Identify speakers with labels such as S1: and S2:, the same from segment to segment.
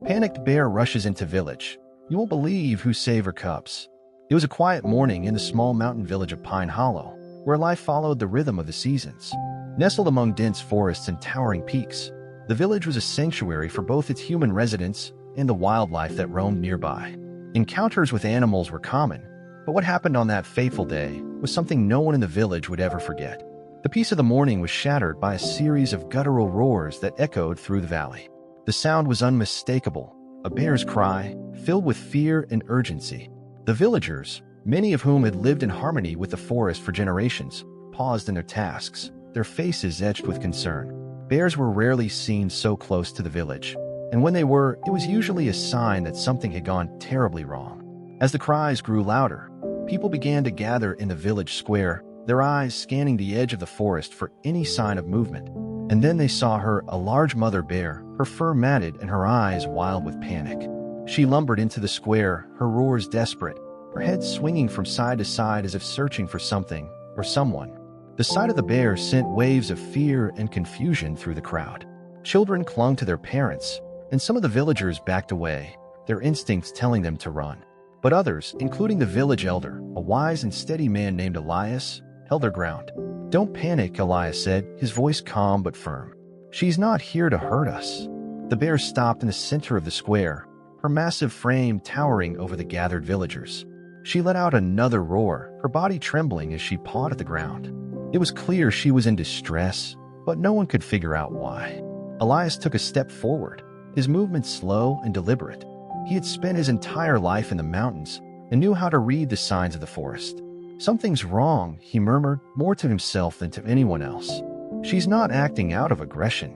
S1: Panicked bear rushes into village. You won't believe who saved her cubs. It was a quiet morning in the small mountain village of Pine Hollow, where life followed the rhythm of the seasons. Nestled among dense forests and towering peaks, the village was a sanctuary for both its human residents and the wildlife that roamed nearby. Encounters with animals were common, but what happened on that fateful day was something no one in the village would ever forget. The peace of the morning was shattered by a series of guttural roars that echoed through the valley. The sound was unmistakable, a bear's cry, filled with fear and urgency. The villagers, many of whom had lived in harmony with the forest for generations, paused in their tasks, their faces etched with concern. Bears were rarely seen so close to the village, and when they were, it was usually a sign that something had gone terribly wrong. As the cries grew louder, people began to gather in the village square, their eyes scanning the edge of the forest for any sign of movement. And then they saw her, a large mother bear, her fur matted and her eyes wild with panic. She lumbered into the square, her roars desperate, her head swinging from side to side as if searching for something or someone. The sight of the bear sent waves of fear and confusion through the crowd. Children clung to their parents, and some of the villagers backed away, their instincts telling them to run. But others, including the village elder, a wise and steady man named Elias, held their ground. "Don't panic," Elias said, his voice calm but firm. "She's not here to hurt us." The bear stopped in the center of the square, her massive frame towering over the gathered villagers. She let out another roar, her body trembling as she pawed at the ground. It was clear she was in distress, but no one could figure out why. Elias took a step forward, his movements slow and deliberate. He had spent his entire life in the mountains and knew how to read the signs of the forest. "Something's wrong," he murmured, more to himself than to anyone else. "She's not acting out of aggression.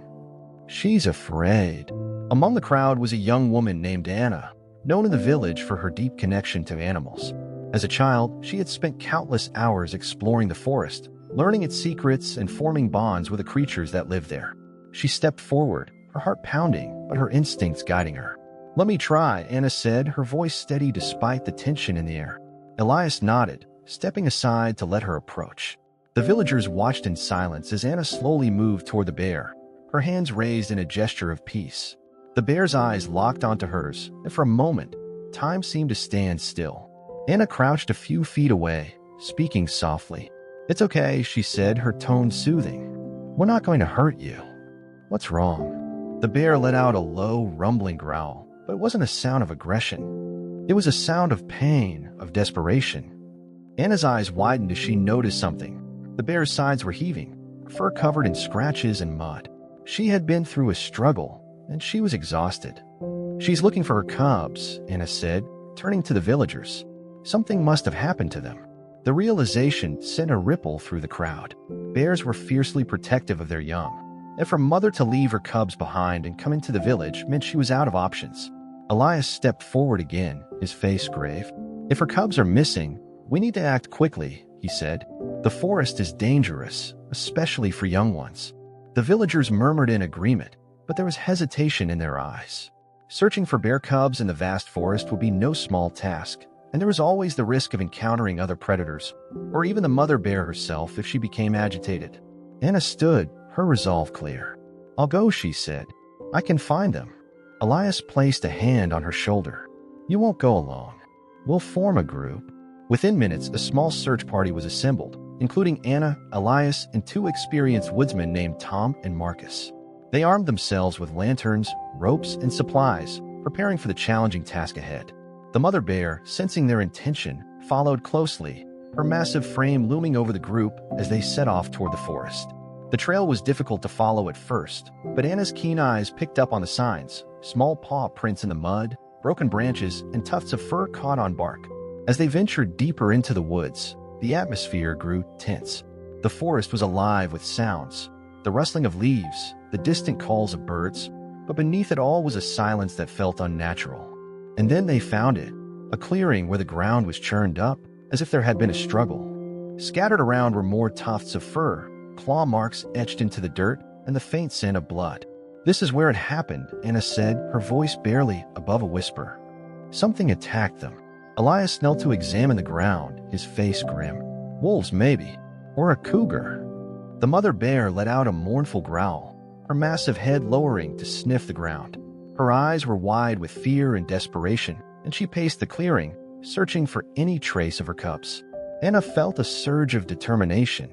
S1: She's afraid." Among the crowd was a young woman named Anna, known in the village for her deep connection to animals. As a child, she had spent countless hours exploring the forest, learning its secrets and forming bonds with the creatures that lived there. She stepped forward, her heart pounding, but her instincts guiding her. "Let me try," Anna said, her voice steady despite the tension in the air. Elias nodded, stepping aside to let her approach. The villagers watched in silence as Anna slowly moved toward the bear, her hands raised in a gesture of peace. The bear's eyes locked onto hers, and for a moment, time seemed to stand still. Anna crouched a few feet away, speaking softly. "It's okay," she said, her tone soothing. "We're not going to hurt you." "What's wrong?" The bear let out a low, rumbling growl, but it wasn't a sound of aggression. It was a sound of pain, of desperation. Anna's eyes widened as she noticed something. The bear's sides were heaving, her fur covered in scratches and mud. She had been through a struggle, and she was exhausted. "She's looking for her cubs," Anna said, turning to the villagers. Something must have happened to them. The realization sent a ripple through the crowd. Bears were fiercely protective of their young, and for a mother to leave her cubs behind and come into the village meant she was out of options. Elias stepped forward again, his face grave. "If her cubs are missing, we need to act quickly," he said. "The forest is dangerous, especially for young ones." The villagers murmured in agreement, but there was hesitation in their eyes. Searching for bear cubs in the vast forest would be no small task, and there was always the risk of encountering other predators, or even the mother bear herself if she became agitated. Anna stood, her resolve clear. "I'll go," she said. "I can find them." Elias placed a hand on her shoulder. "You won't go alone. We'll form a group." Within minutes, a small search party was assembled, including Anna, Elias, and two experienced woodsmen named Tom and Marcus. They armed themselves with lanterns, ropes, and supplies, preparing for the challenging task ahead. The mother bear, sensing their intention, followed closely, her massive frame looming over the group as they set off toward the forest. The trail was difficult to follow at first, but Anna's keen eyes picked up on the signs: small paw prints in the mud, broken branches, and tufts of fur caught on bark. As they ventured deeper into the woods, the atmosphere grew tense. The forest was alive with sounds, the rustling of leaves, the distant calls of birds, but beneath it all was a silence that felt unnatural. And then they found it, a clearing where the ground was churned up, as if there had been a struggle. Scattered around were more tufts of fur, claw marks etched into the dirt, and the faint scent of blood. "This is where it happened," Anna said, her voice barely above a whisper. "Something attacked them." Elias knelt to examine the ground, his face grim. "Wolves, maybe. Or a cougar." The mother bear let out a mournful growl, her massive head lowering to sniff the ground. Her eyes were wide with fear and desperation, and she paced the clearing, searching for any trace of her cubs. Anna felt a surge of determination.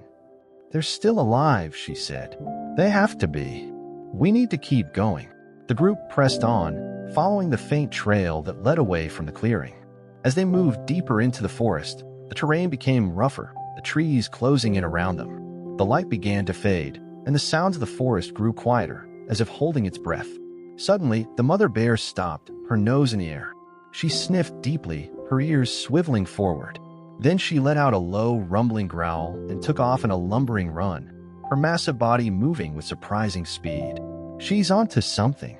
S1: "They're still alive," she said. "They have to be. We need to keep going." The group pressed on, following the faint trail that led away from the clearing. As they moved deeper into the forest, the terrain became rougher, the trees closing in around them. The light began to fade, and the sounds of the forest grew quieter, as if holding its breath. Suddenly, the mother bear stopped, her nose in the air. She sniffed deeply, her ears swiveling forward. Then she let out a low, rumbling growl and took off in a lumbering run, her massive body moving with surprising speed. "She's onto something,"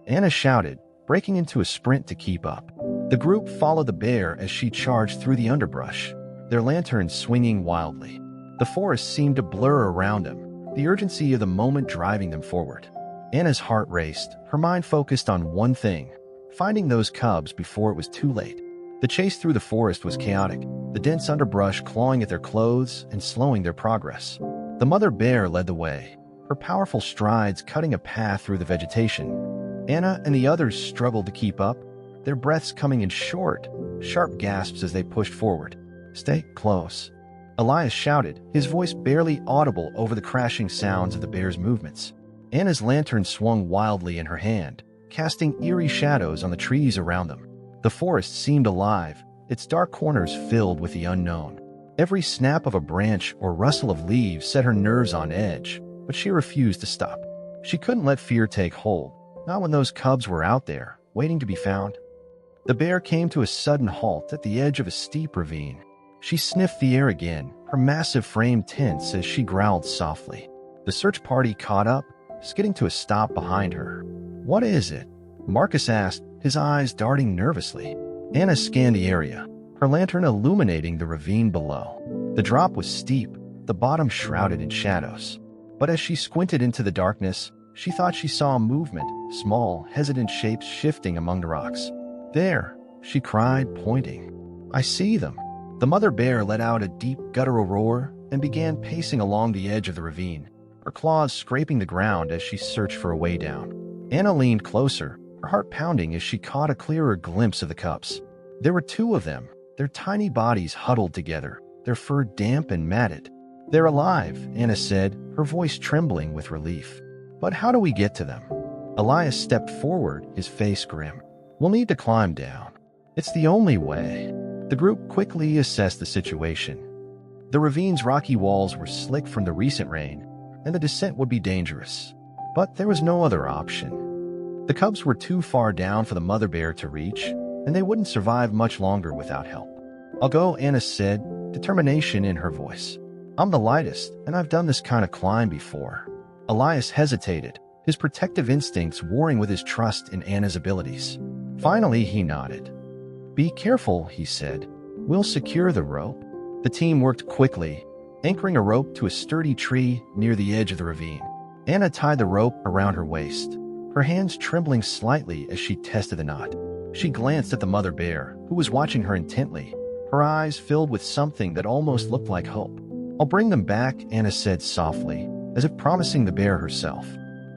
S1: Anna shouted, breaking into a sprint to keep up. The group followed the bear as she charged through the underbrush, their lanterns swinging wildly. The forest seemed to blur around them, the urgency of the moment driving them forward. Anna's heart raced, her mind focused on one thing: finding those cubs before it was too late. The chase through the forest was chaotic, the dense underbrush clawing at their clothes and slowing their progress. The mother bear led the way, her powerful strides cutting a path through the vegetation. Anna and the others struggled to keep up, their breaths coming in short, sharp gasps as they pushed forward. "Stay close," Elias shouted, his voice barely audible over the crashing sounds of the bear's movements. Anna's lantern swung wildly in her hand, casting eerie shadows on the trees around them. The forest seemed alive, its dark corners filled with the unknown. Every snap of a branch or rustle of leaves set her nerves on edge, but she refused to stop. She couldn't let fear take hold, not when those cubs were out there, waiting to be found. The bear came to a sudden halt at the edge of a steep ravine. She sniffed the air again, her massive frame tense as she growled softly. The search party caught up, skidding to a stop behind her. "What is it?" Marcus asked, his eyes darting nervously. Anna scanned the area, her lantern illuminating the ravine below. The drop was steep, the bottom shrouded in shadows. But as she squinted into the darkness, she thought she saw movement, small, hesitant shapes shifting among the rocks. "There," she cried, pointing. "I see them." The mother bear let out a deep, guttural roar and began pacing along the edge of the ravine, her claws scraping the ground as she searched for a way down. Anna leaned closer, her heart pounding as she caught a clearer glimpse of the cubs. There were two of them, their tiny bodies huddled together, their fur damp and matted. "They're alive," Anna said, her voice trembling with relief. "But how do we get to them?" Elias stepped forward, his face grim. "We'll need to climb down. It's the only way." The group quickly assessed the situation. The ravine's rocky walls were slick from the recent rain, and the descent would be dangerous. But there was no other option. The cubs were too far down for the mother bear to reach, and they wouldn't survive much longer without help. "I'll go," Anna said, determination in her voice. "I'm the lightest, and I've done this kind of climb before." Elias hesitated, his protective instincts warring with his trust in Anna's abilities. Finally, he nodded. "Be careful," he said. "We'll secure the rope." The team worked quickly, anchoring a rope to a sturdy tree near the edge of the ravine. Anna tied the rope around her waist, her hands trembling slightly as she tested the knot. She glanced at the mother bear, who was watching her intently, her eyes filled with something that almost looked like hope. "I'll bring them back," Anna said softly, as if promising the bear herself.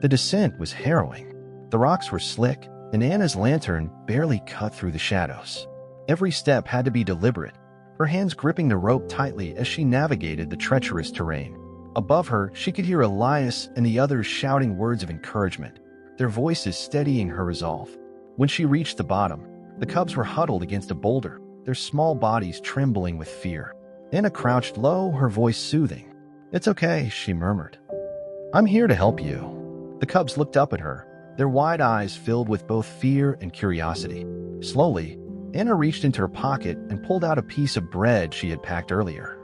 S1: The descent was harrowing. The rocks were slick, and Anna's lantern barely cut through the shadows. Every step had to be deliberate, her hands gripping the rope tightly as she navigated the treacherous terrain. Above her, she could hear Elias and the others shouting words of encouragement, their voices steadying her resolve. When she reached the bottom, the cubs were huddled against a boulder, their small bodies trembling with fear. Anna crouched low, her voice soothing. "It's okay," she murmured. "I'm here to help you." The cubs looked up at her, their wide eyes filled with both fear and curiosity. Slowly, Anna reached into her pocket and pulled out a piece of bread she had packed earlier.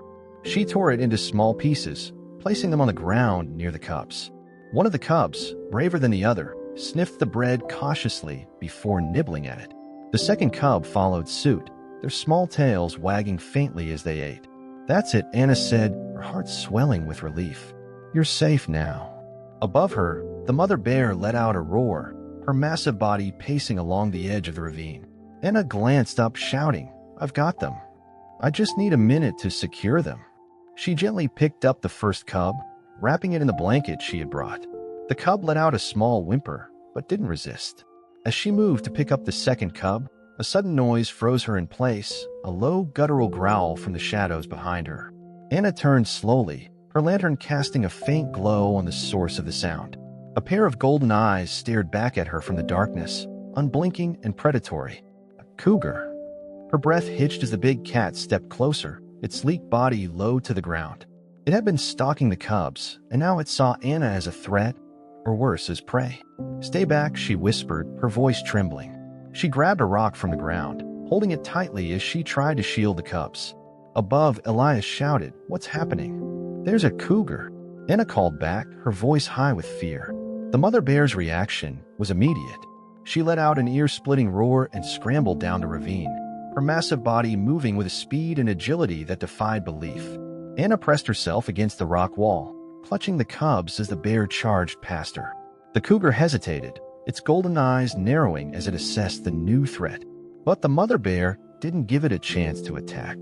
S1: She tore it into small pieces, placing them on the ground near the cubs. One of the cubs, braver than the other, sniffed the bread cautiously before nibbling at it. The second cub followed suit, their small tails wagging faintly as they ate. "That's it," Anna said, her heart swelling with relief. "You're safe now." Above her, the mother bear let out a roar, her massive body pacing along the edge of the ravine. Anna glanced up, shouting, "I've got them. I just need a minute to secure them." She gently picked up the first cub, wrapping it in the blanket she had brought. The cub let out a small whimper, but didn't resist. As she moved to pick up the second cub, a sudden noise froze her in place, a low guttural growl from the shadows behind her. Anna turned slowly, her lantern casting a faint glow on the source of the sound. A pair of golden eyes stared back at her from the darkness, unblinking and predatory. A cougar. Her breath hitched as the big cat stepped closer, its sleek body low to the ground. It had been stalking the cubs, and now it saw Anna as a threat, or worse, as prey. "Stay back," she whispered, her voice trembling. She grabbed a rock from the ground, holding it tightly as she tried to shield the cubs. Above, Elias shouted, "What's happening?" "There's a cougar," Anna called back, her voice high with fear. The mother bear's reaction was immediate. She let out an ear-splitting roar and scrambled down the ravine, her massive body moving with a speed and agility that defied belief. Anna pressed herself against the rock wall, clutching the cubs as the bear charged past her. The cougar hesitated, its golden eyes narrowing as it assessed the new threat. But the mother bear didn't give it a chance to attack.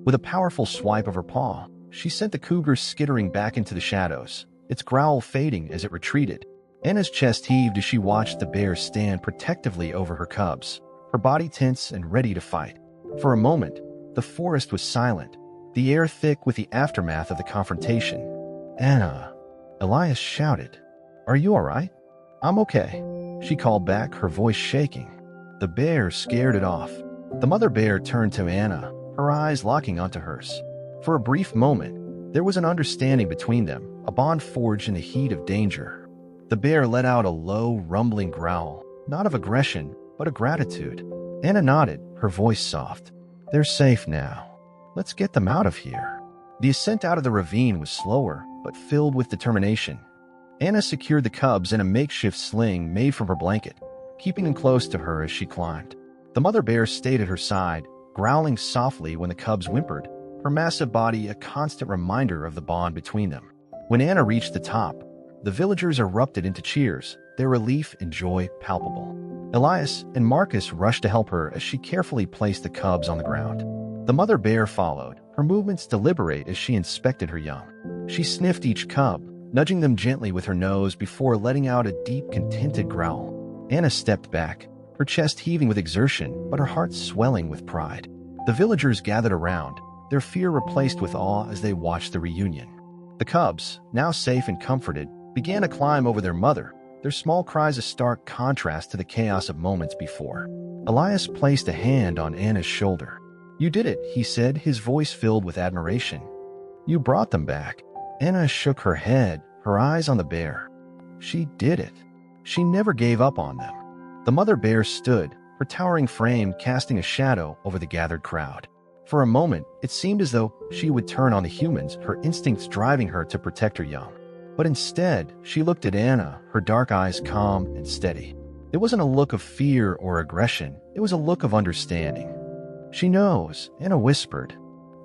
S1: With a powerful swipe of her paw, she sent the cougar skittering back into the shadows, its growl fading as it retreated. Anna's chest heaved as she watched the bear stand protectively over her cubs, her body tense and ready to fight. For a moment, the forest was silent, the air thick with the aftermath of the confrontation. "Anna," Elias shouted. "Are you all right?" "I'm okay," she called back, her voice shaking. The bear scared it off. The mother bear turned to Anna, her eyes locking onto hers. For a brief moment, there was an understanding between them, a bond forged in the heat of danger. The bear let out a low, rumbling growl, not of aggression, but of gratitude. Anna nodded, her voice soft. "They're safe now. Let's get them out of here." The ascent out of the ravine was slower, but filled with determination. Anna secured the cubs in a makeshift sling made from her blanket, keeping them close to her as she climbed. The mother bear stayed at her side, growling softly when the cubs whimpered, her massive body a constant reminder of the bond between them. When Anna reached the top, the villagers erupted into cheers, their relief and joy palpable. Elias and Marcus rushed to help her as she carefully placed the cubs on the ground. The mother bear followed, her movements deliberate as she inspected her young. She sniffed each cub, nudging them gently with her nose before letting out a deep, contented growl. Anna stepped back, her chest heaving with exertion, but her heart swelling with pride. The villagers gathered around, their fear replaced with awe as they watched the reunion. The cubs, now safe and comforted, began to climb over their mother, their small cries a stark contrast to the chaos of moments before. Elias placed a hand on Anna's shoulder. "You did it," he said, his voice filled with admiration. "You brought them back." Anna shook her head, her eyes on the bear. She did it. She never gave up on them. The mother bear stood, her towering frame casting a shadow over the gathered crowd. For a moment, it seemed as though she would turn on the humans, her instincts driving her to protect her young. But instead, she looked at Anna, her dark eyes calm and steady. It wasn't a look of fear or aggression, it was a look of understanding. "She knows," Anna whispered.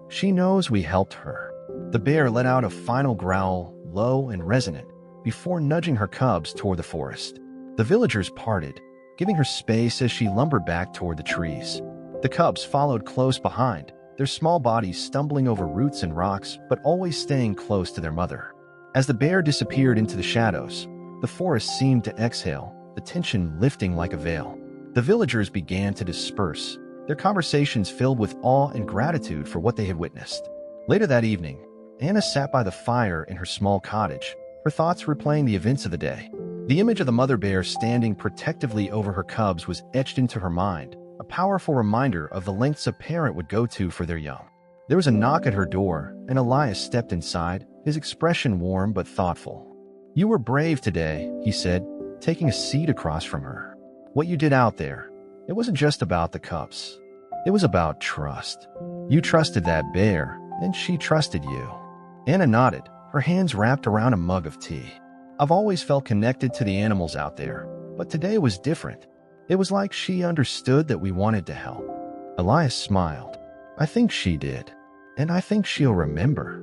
S1: "She knows we helped her." The bear let out a final growl, low and resonant, before nudging her cubs toward the forest. The villagers parted, giving her space as she lumbered back toward the trees. The cubs followed close behind, their small bodies stumbling over roots and rocks, but always staying close to their mother. As the bear disappeared into the shadows, the forest seemed to exhale, the tension lifting like a veil. The villagers began to disperse, their conversations filled with awe and gratitude for what they had witnessed. Later that evening, Anna sat by the fire in her small cottage, her thoughts replaying the events of the day. The image of the mother bear standing protectively over her cubs was etched into her mind, a powerful reminder of the lengths a parent would go to for their young. There was a knock at her door, and Elias stepped inside, his expression warm but thoughtful. "You were brave today," he said, taking a seat across from her. "What you did out there, it wasn't just about the cubs. It was about trust. You trusted that bear, and she trusted you." Anna nodded, her hands wrapped around a mug of tea. "I've always felt connected to the animals out there, but today was different. It was like she understood that we wanted to help." Elias smiled. "I think she did, and I think she'll remember."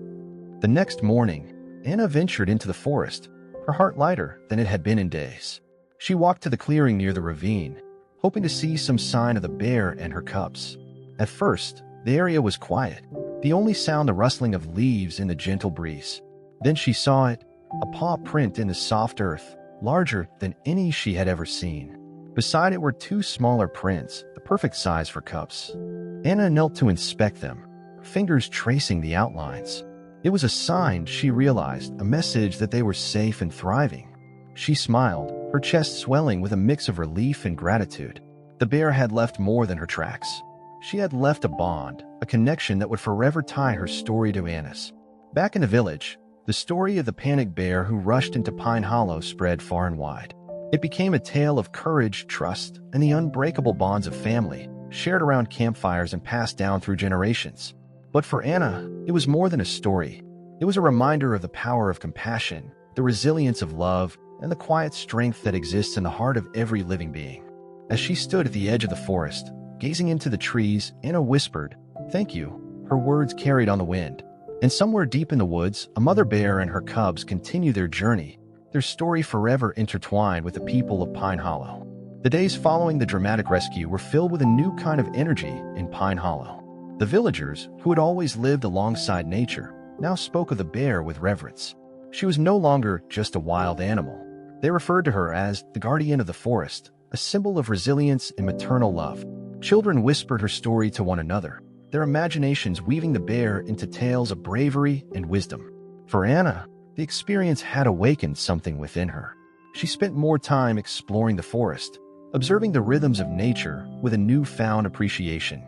S1: The next morning, Anna ventured into the forest, her heart lighter than it had been in days. She walked to the clearing near the ravine, hoping to see some sign of the bear and her cubs. At first, the area was quiet, the only sound the rustling of leaves in the gentle breeze. Then she saw it, a paw print in the soft earth, larger than any she had ever seen. Beside it were two smaller prints, the perfect size for cubs. Anna knelt to inspect them, her fingers tracing the outlines. It was a sign, she realized, a message that they were safe and thriving. She smiled, her chest swelling with a mix of relief and gratitude. The bear had left more than her tracks. She had left a bond, a connection that would forever tie her story to Anna's. Back in the village, the story of the panicked bear who rushed into Pine Hollow spread far and wide. It became a tale of courage, trust, and the unbreakable bonds of family, shared around campfires and passed down through generations. But for Anna, it was more than a story. It was a reminder of the power of compassion, the resilience of love, and the quiet strength that exists in the heart of every living being. As she stood at the edge of the forest, gazing into the trees, Anna whispered, "Thank you." Her words carried on the wind. And somewhere deep in the woods, a mother bear and her cubs continue their journey, their story forever intertwined with the people of Pine Hollow. The days following the dramatic rescue were filled with a new kind of energy in Pine Hollow. The villagers, who had always lived alongside nature, now spoke of the bear with reverence. She was no longer just a wild animal. They referred to her as the guardian of the forest, a symbol of resilience and maternal love. Children whispered her story to one another, their imaginations weaving the bear into tales of bravery and wisdom. For Anna, the experience had awakened something within her. She spent more time exploring the forest, observing the rhythms of nature with a newfound appreciation.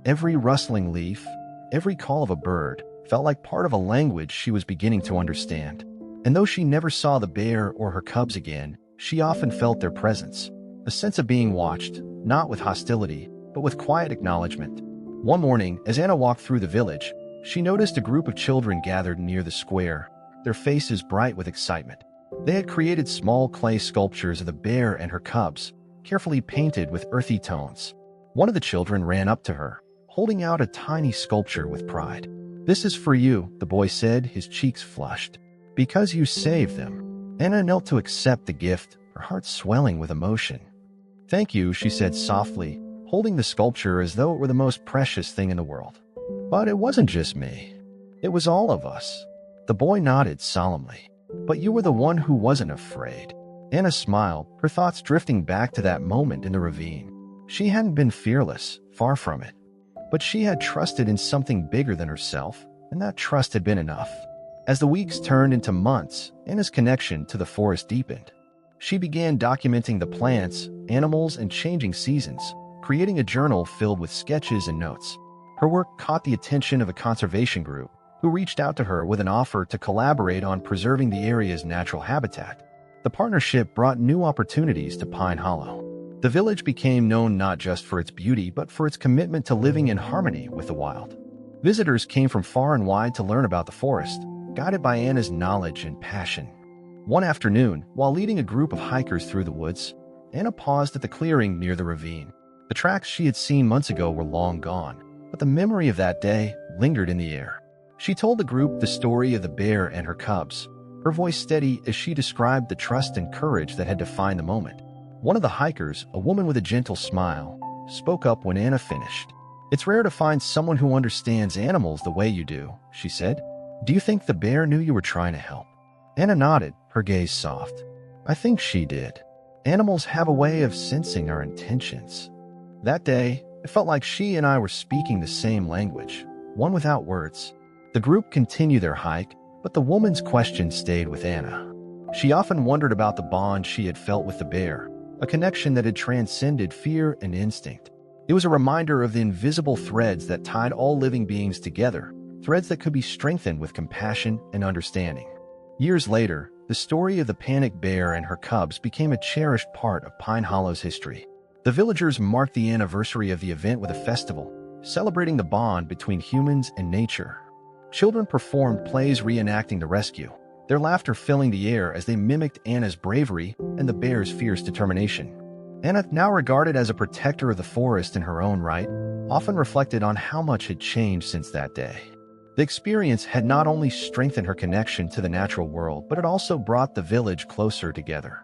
S1: Every rustling leaf, every call of a bird, felt like part of a language she was beginning to understand. And though she never saw the bear or her cubs again, she often felt their presence, a sense of being watched, not with hostility, but with quiet acknowledgement. One morning, as Anna walked through the village, she noticed a group of children gathered near the square, their faces bright with excitement. They had created small clay sculptures of the bear and her cubs, carefully painted with earthy tones. One of the children ran up to her, holding out a tiny sculpture with pride. "This is for you," the boy said, his cheeks flushed. "Because you saved them." Anna knelt to accept the gift, her heart swelling with emotion. "Thank you," she said softly, holding the sculpture as though it were the most precious thing in the world. "But it wasn't just me. It was all of us." The boy nodded solemnly. "But you were the one who wasn't afraid." Anna smiled, her thoughts drifting back to that moment in the ravine. She hadn't been fearless, far from it. But she had trusted in something bigger than herself, and that trust had been enough. As the weeks turned into months, Anna's connection to the forest deepened. She began documenting the plants, animals, and changing seasons, creating a journal filled with sketches and notes. Her work caught the attention of a conservation group, who reached out to her with an offer to collaborate on preserving the area's natural habitat. The partnership brought new opportunities to Pine Hollow. The village became known not just for its beauty, but for its commitment to living in harmony with the wild. Visitors came from far and wide to learn about the forest, guided by Anna's knowledge and passion. One afternoon, while leading a group of hikers through the woods, Anna paused at the clearing near the ravine. The tracks she had seen months ago were long gone, but the memory of that day lingered in the air. She told the group the story of the bear and her cubs, her voice steady as she described the trust and courage that had defined the moment. One of the hikers, a woman with a gentle smile, spoke up when Anna finished. "It's rare to find someone who understands animals the way you do," she said. "Do you think the bear knew you were trying to help?" Anna nodded, her gaze soft. "I think she did. Animals have a way of sensing our intentions." That day, it felt like she and I were speaking the same language, one without words. The group continued their hike, but the woman's question stayed with Anna. She often wondered about the bond she had felt with the bear, a connection that had transcended fear and instinct. It was a reminder of the invisible threads that tied all living beings together, threads that could be strengthened with compassion and understanding. Years later, the story of the panicked bear and her cubs became a cherished part of Pine Hollow's history. The villagers marked the anniversary of the event with a festival, celebrating the bond between humans and nature. Children performed plays reenacting the rescue, their laughter filling the air as they mimicked Anna's bravery and the bear's fierce determination. Anna, now regarded as a protector of the forest in her own right, often reflected on how much had changed since that day. The experience had not only strengthened her connection to the natural world, but it also brought the village closer together.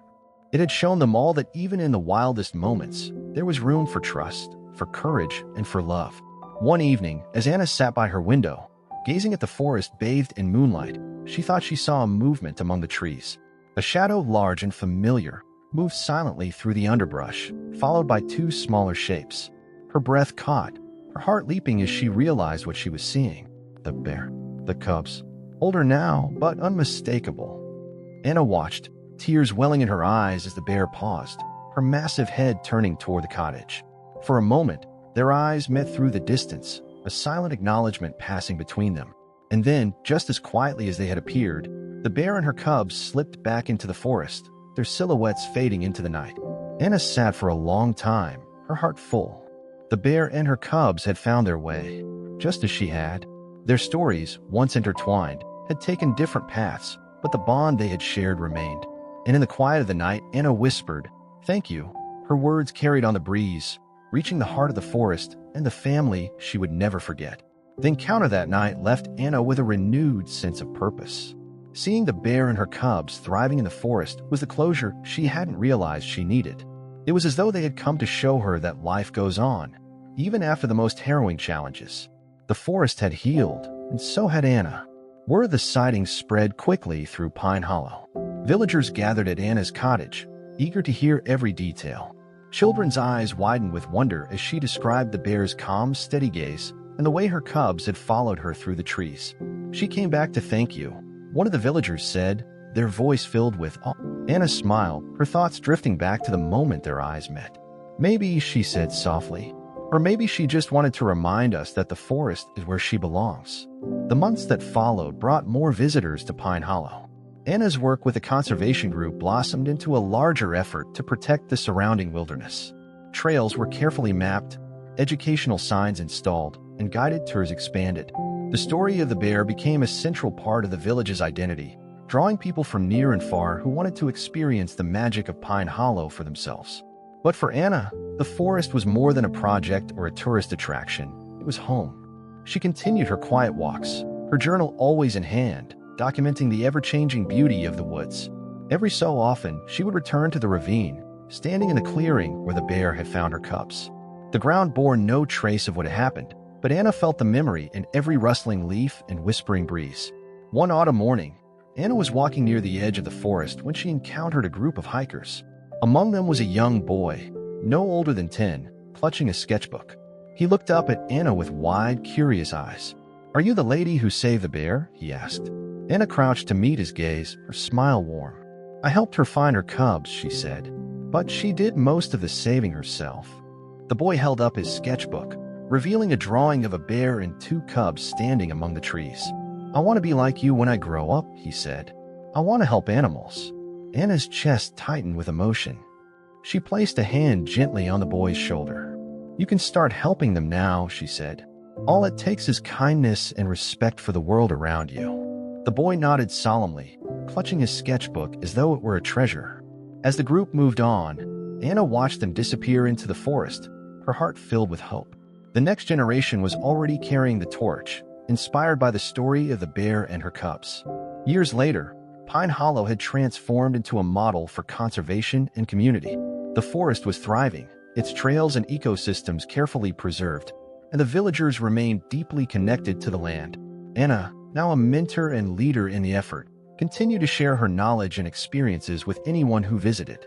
S1: It had shown them all that even in the wildest moments, there was room for trust, for courage, and for love. One evening, as Anna sat by her window, gazing at the forest bathed in moonlight, she thought she saw a movement among the trees. A shadow large and familiar, moved silently through the underbrush, followed by two smaller shapes. Her breath caught, her heart leaping as she realized what she was seeing. The bear. The cubs. Older now, but unmistakable. Anna watched, tears welling in her eyes as the bear paused, her massive head turning toward the cottage. For a moment, their eyes met through the distance, a silent acknowledgement passing between them. And then, just as quietly as they had appeared, the bear and her cubs slipped back into the forest, their silhouettes fading into the night. Anna sat for a long time, her heart full. The bear and her cubs had found their way, just as she had. Their stories, once intertwined, had taken different paths, but the bond they had shared remained. And in the quiet of the night, Anna whispered, "Thank you." Her words carried on the breeze, reaching the heart of the forest and the family she would never forget. The encounter that night left Anna with a renewed sense of purpose. Seeing the bear and her cubs thriving in the forest was the closure she hadn't realized she needed. It was as though they had come to show her that life goes on, even after the most harrowing challenges. The forest had healed, and so had Anna. Word of the sightings spread quickly through Pine Hollow. Villagers gathered at Anna's cottage, eager to hear every detail. Children's eyes widened with wonder as she described the bear's calm, steady gaze and the way her cubs had followed her through the trees. "She came back to thank you," one of the villagers said, their voice filled with awe. Anna smiled, her thoughts drifting back to the moment their eyes met. "Maybe," she said softly, "or maybe she just wanted to remind us that the forest is where she belongs." The months that followed brought more visitors to Pine Hollow. Anna's work with the conservation group blossomed into a larger effort to protect the surrounding wilderness. Trails were carefully mapped, educational signs installed, and guided tours expanded. The story of the bear became a central part of the village's identity, drawing people from near and far who wanted to experience the magic of Pine Hollow for themselves. But for Anna, the forest was more than a project or a tourist attraction. It was home. She continued her quiet walks, her journal always in hand, documenting the ever-changing beauty of the woods. Every so often, she would return to the ravine, standing in the clearing where the bear had found her cubs. The ground bore no trace of what had happened, but Anna felt the memory in every rustling leaf and whispering breeze. One autumn morning, Anna was walking near the edge of the forest when she encountered a group of hikers. Among them was a young boy, no older than 10, clutching a sketchbook. He looked up at Anna with wide, curious eyes. "Are you the lady who saved the bear?" he asked. Anna crouched to meet his gaze, her smile warm. "I helped her find her cubs," she said, "but she did most of the saving herself." The boy held up his sketchbook, revealing a drawing of a bear and two cubs standing among the trees. "I want to be like you when I grow up," he said. "I want to help animals." Anna's chest tightened with emotion. She placed a hand gently on the boy's shoulder. "You can start helping them now," she said. "All it takes is kindness and respect for the world around you." The boy nodded solemnly, clutching his sketchbook as though it were a treasure. As the group moved on, Anna watched them disappear into the forest, her heart filled with hope. The next generation was already carrying the torch, inspired by the story of the bear and her cubs. Years later, Pine Hollow had transformed into a model for conservation and community. The forest was thriving, its trails and ecosystems carefully preserved, and the villagers remained deeply connected to the land. Anna, now a mentor and leader in the effort, continued to share her knowledge and experiences with anyone who visited.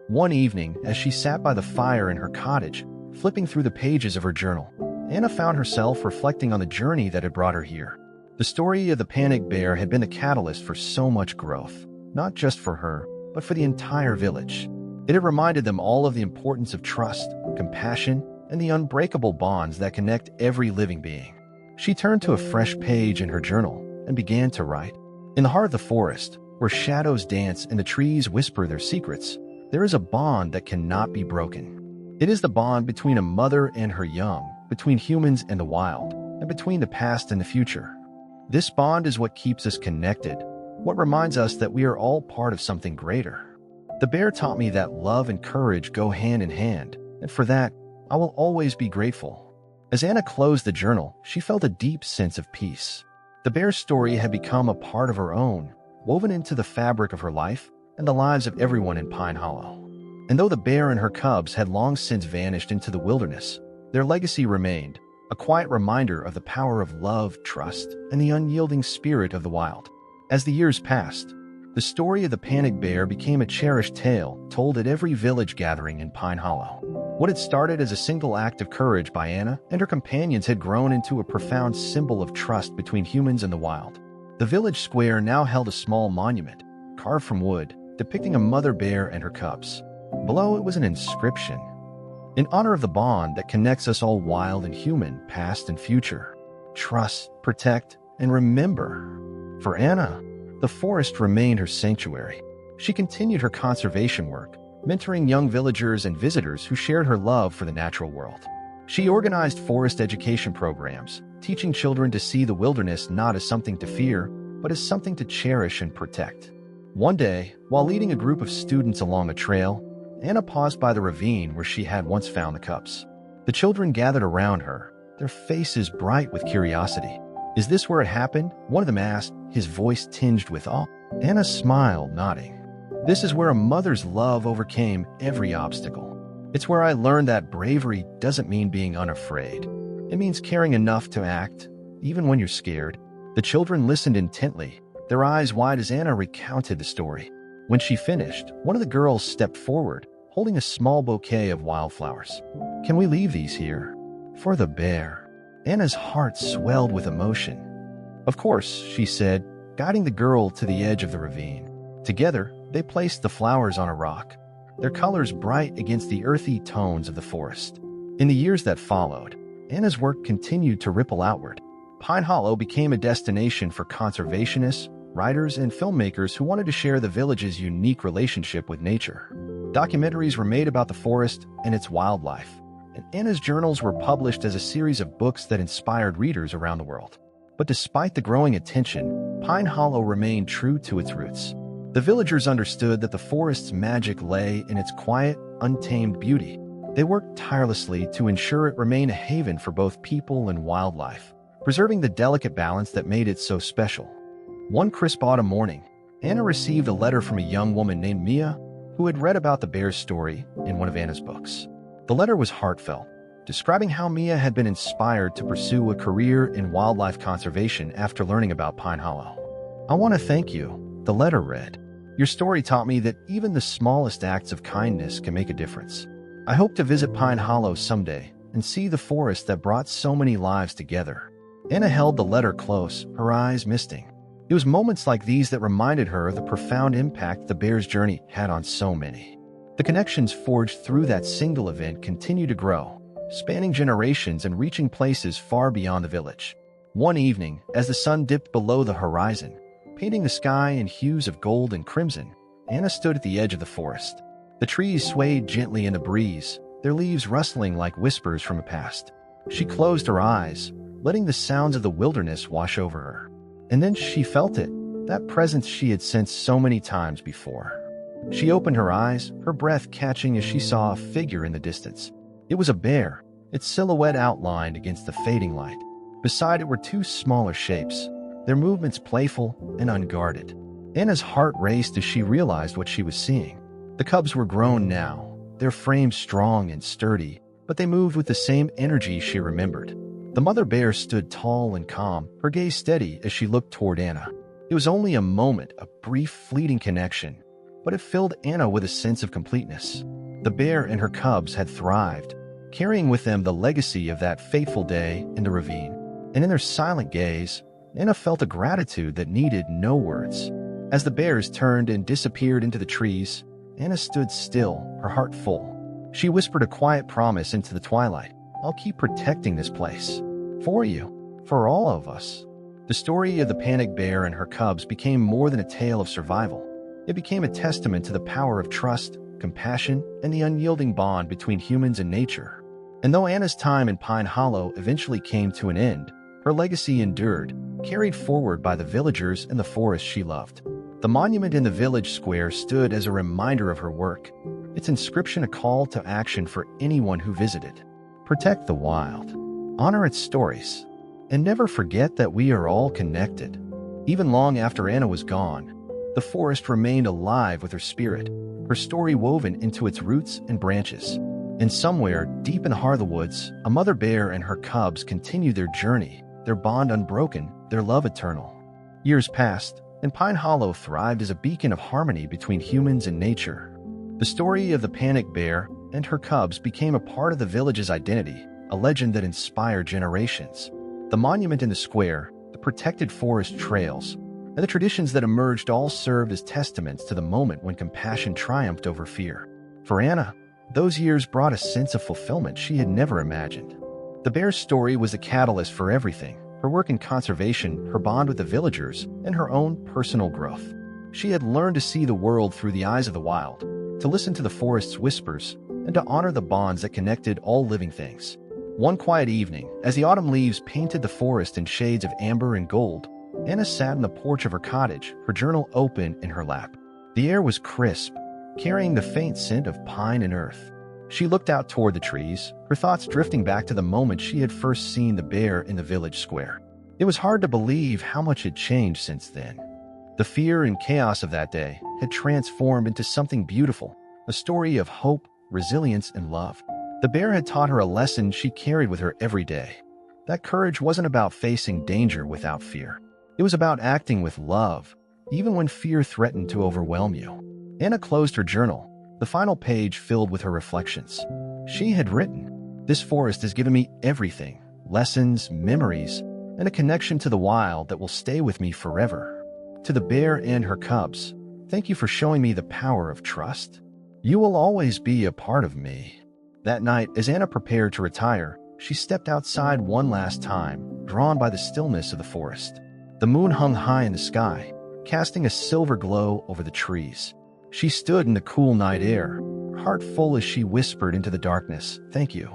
S1: One evening, as she sat by the fire in her cottage, flipping through the pages of her journal, Anna found herself reflecting on the journey that had brought her here. The story of the panicked bear had been the catalyst for so much growth, not just for her, but for the entire village. It had reminded them all of the importance of trust, compassion, and the unbreakable bonds that connect every living being. She turned to a fresh page in her journal and began to write. "In the heart of the forest, where shadows dance and the trees whisper their secrets, there is a bond that cannot be broken. It is the bond between a mother and her young, between humans and the wild, and between the past and the future. This bond is what keeps us connected, what reminds us that we are all part of something greater. The bear taught me that love and courage go hand in hand, and for that, I will always be grateful." As Anna closed the journal, she felt a deep sense of peace. The bear's story had become a part of her own, woven into the fabric of her life and the lives of everyone in Pine Hollow. And though the bear and her cubs had long since vanished into the wilderness, their legacy remained, a quiet reminder of the power of love, trust, and the unyielding spirit of the wild. As the years passed, The story of the panic bear became a cherished tale told at every village gathering in Pine Hollow. What had started as a single act of courage by Anna and her companions had grown into a profound symbol of trust between humans and the wild. The village square now held a small monument, carved from wood, depicting a mother bear and her cubs. Below it was an inscription, in honor of the bond that connects us all, wild and human, past and future. Trust, protect, and remember. For Anna, the forest remained her sanctuary. She continued her conservation work, mentoring young villagers and visitors who shared her love for the natural world. She organized forest education programs, teaching children to see the wilderness not as something to fear, but as something to cherish and protect. One day, while leading a group of students along a trail, Anna paused by the ravine where she had once found the cubs. The children gathered around her, their faces bright with curiosity. "Is this where it happened?" one of them asked, his voice tinged with awe. Anna smiled, nodding. "This is where a mother's love overcame every obstacle. It's where I learned that bravery doesn't mean being unafraid. It means caring enough to act, even when you're scared." The children listened intently, their eyes wide as Anna recounted the story. When she finished, one of the girls stepped forward, holding a small bouquet of wildflowers. "Can we leave these here? For the bear." Anna's heart swelled with emotion. "Of course," she said, guiding the girl to the edge of the ravine. Together, they placed the flowers on a rock, their colors bright against the earthy tones of the forest. In the years that followed, Anna's work continued to ripple outward. Pine Hollow became a destination for conservationists, writers, and filmmakers who wanted to share the village's unique relationship with nature. Documentaries were made about the forest and its wildlife, and Anna's journals were published as a series of books that inspired readers around the world. But despite the growing attention, Pine Hollow remained true to its roots. The villagers understood that the forest's magic lay in its quiet, untamed beauty. They worked tirelessly to ensure it remained a haven for both people and wildlife, preserving the delicate balance that made it so special. One crisp autumn morning, Anna received a letter from a young woman named Mia who had read about the bear's story in one of Anna's books. The letter was heartfelt, describing how Mia had been inspired to pursue a career in wildlife conservation after learning about Pine Hollow. "I want to thank you," the letter read. "Your story taught me that even the smallest acts of kindness can make a difference. I hope to visit Pine Hollow someday and see the forest that brought so many lives together." Anna held the letter close, her eyes misting. It was moments like these that reminded her of the profound impact the bear's journey had on so many. The connections forged through that single event continue to grow, spanning generations and reaching places far beyond the village. One evening, as the sun dipped below the horizon, painting the sky in hues of gold and crimson, Anna stood at the edge of the forest. The trees swayed gently in the breeze, their leaves rustling like whispers from the past. She closed her eyes, letting the sounds of the wilderness wash over her. And then she felt it, that presence she had sensed so many times before. She opened her eyes, her breath catching as she saw a figure in the distance. It was a bear, its silhouette outlined against the fading light. Beside it were two smaller shapes, their movements playful and unguarded. Anna's heart raced as she realized what she was seeing. The cubs were grown now, their frames strong and sturdy, but they moved with the same energy she remembered. The mother bear stood tall and calm, her gaze steady as she looked toward Anna. It was only a moment, a brief, fleeting connection, but it filled Anna with a sense of completeness. The bear and her cubs had thrived, carrying with them the legacy of that fateful day in the ravine. And in their silent gaze, Anna felt a gratitude that needed no words. As the bears turned and disappeared into the trees, Anna stood still, her heart full. She whispered a quiet promise into the twilight. "I'll keep protecting this place. For you. For all of us." The story of the panic bear and her cubs became more than a tale of survival. It became a testament to the power of trust, compassion, and the unyielding bond between humans and nature. And though Anna's time in Pine Hollow eventually came to an end, her legacy endured, carried forward by the villagers and the forest she loved. The monument in the village square stood as a reminder of her work, its inscription a call to action for anyone who visited. Protect the wild, honor its stories, and never forget that we are all connected. Even long after Anna was gone, the forest remained alive with her spirit, her story woven into its roots and branches. And somewhere, deep in the heart of the woods, a mother bear and her cubs continued their journey, their bond unbroken, their love eternal. Years passed, and Pine Hollow thrived as a beacon of harmony between humans and nature. The story of the panicked bear and her cubs became a part of the village's identity, a legend that inspired generations. The monument in the square, the protected forest trails, and the traditions that emerged all served as testaments to the moment when compassion triumphed over fear. For Anna, those years brought a sense of fulfillment she had never imagined. The bear's story was the catalyst for everything: her work in conservation, her bond with the villagers, and her own personal growth. She had learned to see the world through the eyes of the wild, to listen to the forest's whispers, and to honor the bonds that connected all living things. One quiet evening, as the autumn leaves painted the forest in shades of amber and gold, Anna sat on the porch of her cottage, her journal open in her lap. The air was crisp, carrying the faint scent of pine and earth. She looked out toward the trees, her thoughts drifting back to the moment she had first seen the bear in the village square. It was hard to believe how much had changed since then. The fear and chaos of that day had transformed into something beautiful, a story of hope, resilience, and love. The bear had taught her a lesson she carried with her every day. That courage wasn't about facing danger without fear. It was about acting with love, even when fear threatened to overwhelm you. Anna closed her journal, the final page filled with her reflections. She had written, "This forest has given me everything: lessons, memories, and a connection to the wild that will stay with me forever. To the bear and her cubs, thank you for showing me the power of trust. You will always be a part of me." That night, as Anna prepared to retire, she stepped outside one last time, drawn by the stillness of the forest. The moon hung high in the sky, casting a silver glow over the trees. She stood in the cool night air, her heart full as she whispered into the darkness, "Thank you."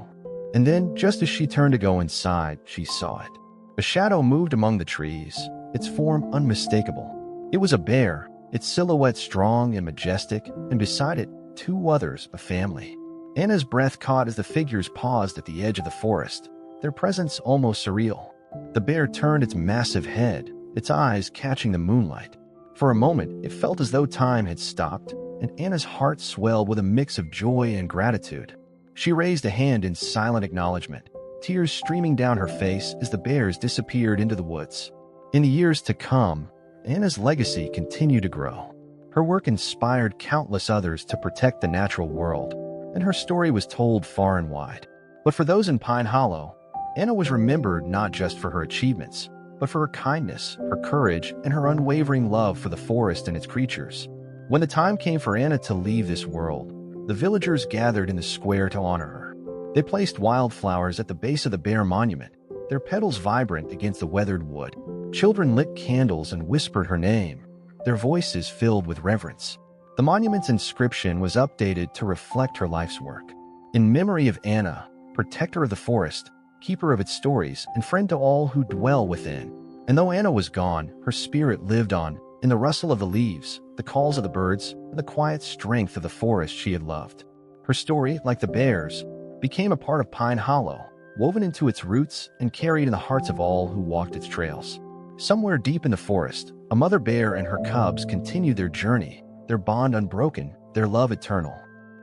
S1: And then, just as she turned to go inside, she saw it. A shadow moved among the trees, its form unmistakable. It was a bear, its silhouette strong and majestic, and beside it, two others, a family. Anna's breath caught as the figures paused at the edge of the forest, their presence almost surreal. The bear turned its massive head, its eyes catching the moonlight. For a moment, it felt as though time had stopped, and Anna's heart swelled with a mix of joy and gratitude. She raised a hand in silent acknowledgement, tears streaming down her face as the bears disappeared into the woods. In the years to come, Anna's legacy continued to grow. Her work inspired countless others to protect the natural world, and her story was told far and wide. But for those in Pine Hollow, Anna was remembered not just for her achievements, but for her kindness, her courage, and her unwavering love for the forest and its creatures. When the time came for Anna to leave this world, the villagers gathered in the square to honor her. They placed wildflowers at the base of the bear monument, their petals vibrant against the weathered wood. Children lit candles and whispered her name, their voices filled with reverence. The monument's inscription was updated to reflect her life's work. In memory of Anna, protector of the forest, keeper of its stories, and friend to all who dwell within. And though Anna was gone, her spirit lived on, in the rustle of the leaves, the calls of the birds, and the quiet strength of the forest she had loved. Her story, like the bears, became a part of Pine Hollow, woven into its roots and carried in the hearts of all who walked its trails. Somewhere deep in the forest, a mother bear and her cubs continued their journey, their bond unbroken, their love eternal.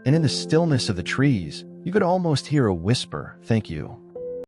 S1: And in the stillness of the trees, you could almost hear a whisper, "Thank you,"